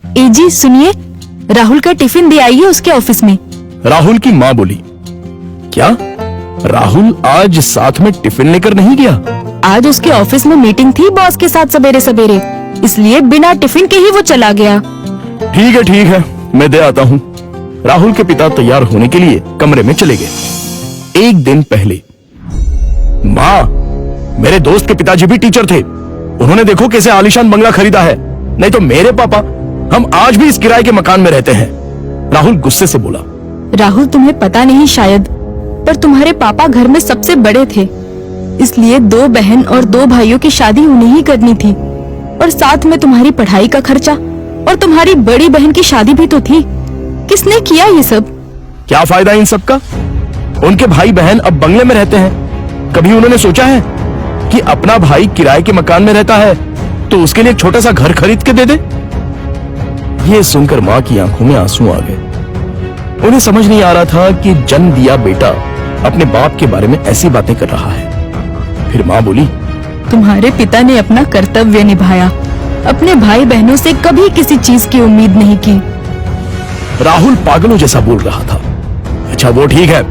जी सुनिए, राहुल का टिफिन दे आइए उसके ऑफिस में। राहुल की माँ बोली, क्या राहुल आज साथ में टिफिन लेकर नहीं गया? आज उसके ऑफिस में मीटिंग थी बॉस के साथ सवेरे सवेरे, इसलिए बिना टिफिन के ही वो चला गया। ठीक है, मैं दे आता हूँ। राहुल के पिता तैयार होने के लिए कमरे में चले गए। एक दिन पहले, माँ, मेरे दोस्त के पिताजी भी टीचर थे। उन्होंने देखो कैसे आलीशान बंगला खरीदा है। नहीं तो मेरे पापा, हम आज भी इस किराए के मकान में रहते हैं। राहुल गुस्से से बोला। राहुल, तुम्हें पता नहीं शायद, पर तुम्हारे पापा घर में सबसे बड़े थे, इसलिए 2 बहन और 2 भाइयों की शादी उन्हें ही करनी थी, और साथ में तुम्हारी पढ़ाई का खर्चा, और तुम्हारी बड़ी बहन की शादी भी तो थी। किसने किया ये सब? क्या फायदा इन सब का? उनके भाई बहन अब बंगले में रहते हैं। कभी उन्होंने सोचा है कि अपना भाई किराए के मकान में रहता है तो उसके लिए एक छोटा सा घर खरीद के दे दे? ये सुनकर माँ की आंखों में आंसू आ गए। उन्हें समझ नहीं आ रहा था कि जन्म दिया बेटा अपने बाप के बारे में ऐसी बातें कर रहा है। फिर माँ बोली, तुम्हारे पिता ने अपना कर्तव्य निभाया, अपने भाई बहनों से कभी किसी चीज की उम्मीद नहीं की। राहुल पागलों जैसा बोल रहा था। अच्छा वो ठीक है,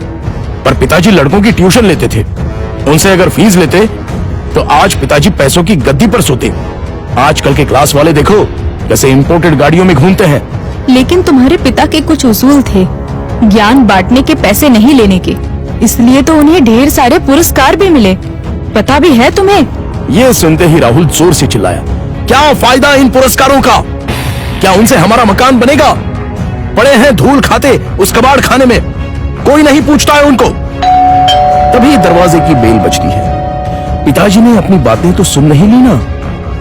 पर पिताजी लड़कों की ट्यूशन लेते थे। उनसे अगर फीस लेते तो आज पिताजी पैसों की गद्दी पर सोते। आजकल के क्लास वाले देखो कैसे इंपोर्टेड गाड़ियों में घूमते हैं। लेकिन तुम्हारे पिता के कुछ उसूल थे, ज्ञान बांटने के, पैसे नहीं लेने के, इसलिए तो उन्हें ढेर सारे पुरस्कार भी मिले। पता भी है तुम्हें? ये सुनते ही राहुल जोर से चिल्लाया, क्या फायदा इन पुरस्कारों का? क्या उनसे हमारा मकान बनेगा? पड़े हैं धूल खाते उस कबाड़ खाने में, कोई नहीं पूछता है उनको। तभी दरवाजे की बेल बजती है। पिताजी ने अपनी बातें तो सुन नहीं ली ना।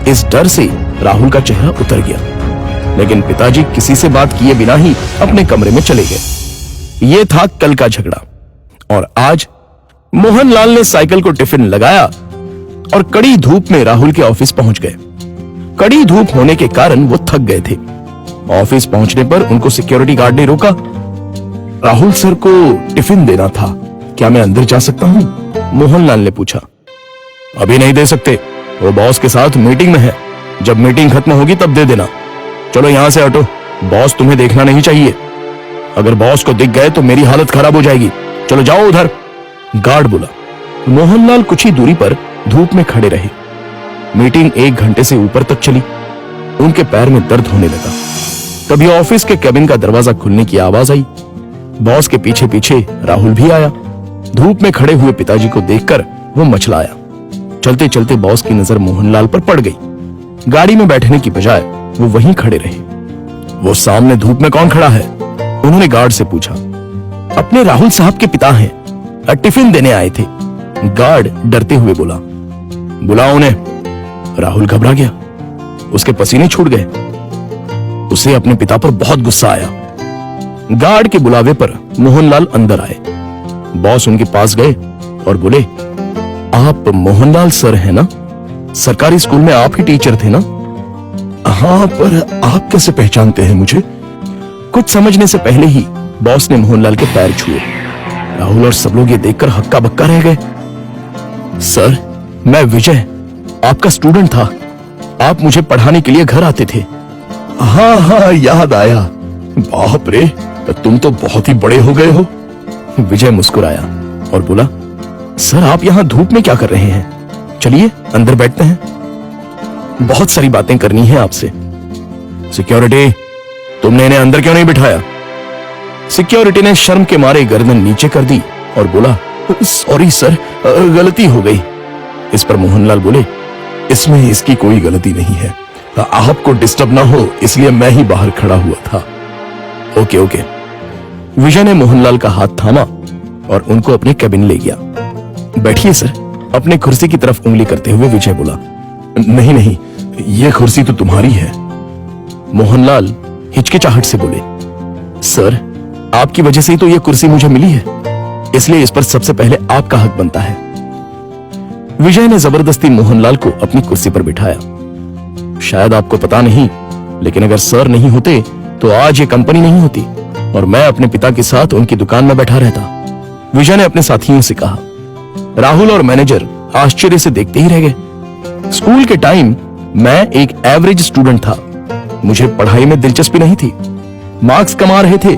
इस डर से राहुल का चेहरा उतर गया, लेकिन पिताजी किसी से बात किए बिना ही अपने कमरे में चले गए। ये था कल का झगड़ा, और आज मोहनलाल ने साइकिल को टिफिन लगाया और कड़ी धूप में राहुल के ऑफिस पहुंच गए। कड़ी धूप होने के कारण वो थक गए थे। ऑफिस पहुंचने पर उनको सिक्योरिटी गार्ड ने रोका। राहुल सर को टिफिन देना था, क्या मैं अंदर जा सकता हूं? मोहनलाल ने पूछा। अभी नहीं दे सकते, वो बॉस के साथ मीटिंग में है। जब मीटिंग खत्म होगी तब दे देना। चलो यहां से हटो, बॉस तुम्हें देखना नहीं चाहिए। अगर बॉस को दिख गए तो मेरी हालत खराब हो जाएगी। चलो जाओ उधर, गार्ड बोला। मोहनलाल कुछ ही दूरी पर धूप में खड़े रहे। मीटिंग 1 घंटे से ऊपर तक चली। उनके पैर में दर्द होने लगा। तभी ऑफिस के केबिन का दरवाजा खुलने की आवाज आई। बॉस के पीछे पीछे राहुल भी आया। धूप में खड़े हुए पिताजी को देखकर वो मचलाया। चलते चलते बॉस की नजर मोहनलाल पर पड़ गई। गाड़ी में बैठने की बजाय वो वहीं खड़े रहे। वो सामने धूप में कौन खड़ा है? उन्होंने गार्ड से पूछा। अपने राहुल साहब के पिता हैं, टिफिन देने आए थे। गार्ड डरते हुए बोला। बुलाओ उन्हें। राहुल घबरा गया, उसके पसीने छूट गए। उसे अपने पिता पर बहुत गुस्सा आया। गार्ड के बुलावे पर मोहनलाल अंदर आए। बॉस उनके पास गए और बोले, आप मोहनलाल सर हैं ना? सरकारी स्कूल में आप ही टीचर थे ना? हाँ, पर आप कैसे पहचानते हैं मुझे? कुछ समझने से पहले ही बॉस ने मोहनलाल के पैर छुए। राहुल और सब लोग ये देखकर हक्का बक्का रह गए। सर, मैं विजय, आपका स्टूडेंट था। आप मुझे पढ़ाने के लिए घर आते थे। हाँ, याद आया। बाप रे, तुम तो बहुत ही बड़े हो गए हो। विजय मुस्कुराया और बोला, सर आप यहाँ धूप में क्या कर रहे हैं? चलिए अंदर बैठते हैं, बहुत सारी बातें करनी है आपसे। सिक्योरिटी, तुमने इन्हें अंदर क्यों नहीं बिठाया? सिक्योरिटी ने शर्म के मारे गर्दन नीचे कर दी और बोला, सॉरी सर, गलती हो गई। इस पर मोहनलाल बोले, इसमें इसकी कोई गलती नहीं है, आपको डिस्टर्ब ना हो इसलिए मैं ही बाहर खड़ा हुआ था। ओके। विजय ने मोहनलाल का हाथ थामा और उनको अपने केबिन ले गया। बैठिए सर, अपने कुर्सी की तरफ उंगली करते हुए विजय बोला। नहीं, ये कुर्सी तो तुम्हारी है। मोहनलाल हिचकिचाहट से बोले, सर आपकी वजह से ही तो ये कुर्सी मुझे मिली है, इसलिए इस पर सबसे पहले आपका हक बनता है। विजय ने जबरदस्ती मोहनलाल को अपनी कुर्सी पर बिठाया। शायद आपको पता नहीं, लेकिन अगर सर नहीं होते तो आज ये कंपनी नहीं होती और मैं अपने पिता के साथ उनकी दुकान में बैठा रहता। विजय ने अपने साथियों से कहा। राहुल और मैनेजर आश्चर्य से देखते ही रह गए। स्कूल के टाइम मैं एक एवरेज स्टूडेंट था, मुझे पढ़ाई में दिलचस्पी नहीं थी। मार्क्स कमा रहे थे,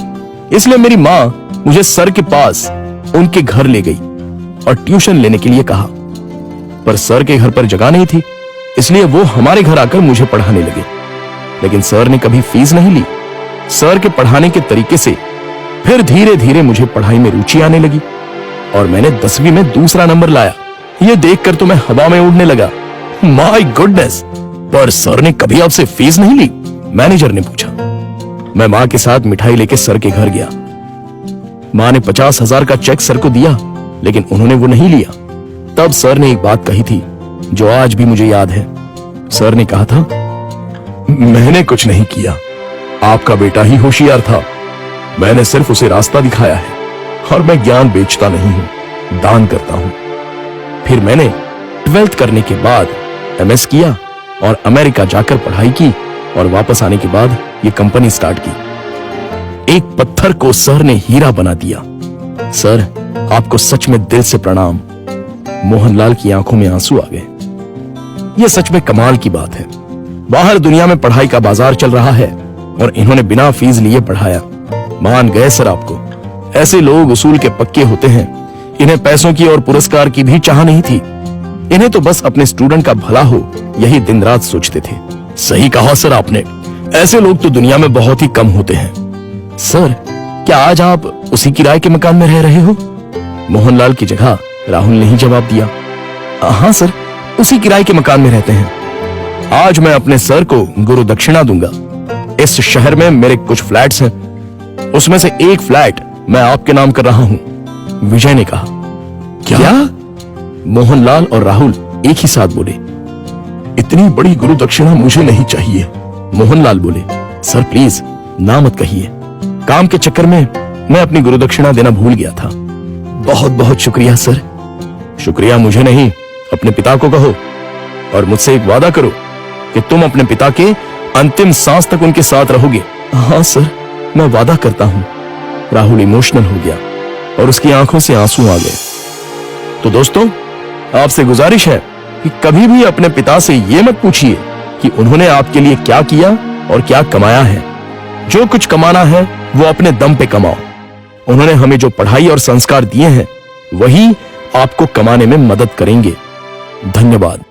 इसलिए मेरी माँ मुझे सर के पास उनके घर ले गई और ट्यूशन लेने के लिए कहा। पर सर के घर पर जगह नहीं थी, इसलिए वो हमारे घर आकर मुझे पढ़ाने लगे। लेकिन सर ने कभी फीस नहीं ली। सर के पढ़ाने के तरीके से फिर धीरे धीरे मुझे पढ़ाई में रुचि आने लगी और मैंने 10वीं में दूसरा नंबर लाया। ये देखकर तो मैं हवा में उड़ने लगा। My goodness! पर सर ने कभी आपसे फीस नहीं ली? मैनेजर ने पूछा। मैं मां के साथ मिठाई लेके सर के घर गया। मां ने 50,000 का चेक सर को दिया, लेकिन उन्होंने वो नहीं लिया। तब सर ने एक बात कही थी जो आज भी मुझे याद है। सर ने कहा था, मैंने कुछ नहीं किया, आपका बेटा ही होशियार था। मैंने सिर्फ उसे रास्ता दिखाया है और मैं ज्ञान बेचता नहीं हूं, दान करता हूं। फिर मैंने 12th करने के बाद MS किया और अमेरिका जाकर पढ़ाई की और वापस आने के बाद ये कंपनी स्टार्ट की। एक पत्थर को सर ने हीरा बना दिया। सर, आपको सच में दिल से प्रणाम। मोहनलाल की आंखों में आंसू आ गए। यह सच में कमाल की बात है। बाहर दुनिया में पढ़ाई का बाजार चल रहा है और इन्होंने बिना फीस लिए पढ़ाया। मान गए सर आपको। ऐसे लोग उसूल के पक्के होते हैं। इन्हें पैसों की और पुरस्कार की भी चाह नहीं थी। इन्हें तो बस अपने स्टूडेंट का भला हो, यही दिन रात सोचते थे। सही कहा सर आपने। ऐसे लोग तो दुनिया में बहुत ही कम होते हैं। सर, क्या आज आप उसी किराए के मकान में रह रहे हो? मोहनलाल की जगह राहुल ने ही जवाब दिया। हाँ सर, उसी किराए के मकान में रहते हैं। आज मैं अपने सर को गुरु दक्षिणा दूंगा। इस शहर में मेरे कुछ फ्लैट्स हैं, उसमें से एक फ्लैट मैं आपके नाम कर रहा हूं। विजय ने कहा। क्या? मोहनलाल और राहुल एक ही साथ बोले। इतनी बड़ी गुरु दक्षिणा मुझे नहीं चाहिए। मोहनलाल बोले, सर प्लीज ना मत कहिए। काम के चक्कर में मैं अपनी गुरु दक्षिणा देना भूल गया था। बहुत बहुत शुक्रिया सर। शुक्रिया मुझे नहीं, अपने पिता को कहो और मुझसे एक वादा करो कि तुम अपने पिता के अंतिम सांस तक उनके साथ रहोगे। हाँ सर, मैं वादा करता हूं। राहुल इमोशनल हो गया और उसकी आंखों से आंसू आ गए। तो दोस्तों, आपसे गुजारिश है कि कभी भी अपने पिता से यह मत पूछिए कि उन्होंने आपके लिए क्या किया और क्या कमाया है। जो कुछ कमाना है वो अपने दम पे कमाओ। उन्होंने हमें जो पढ़ाई और संस्कार दिए हैं वही आपको कमाने में मदद करेंगे। धन्यवाद।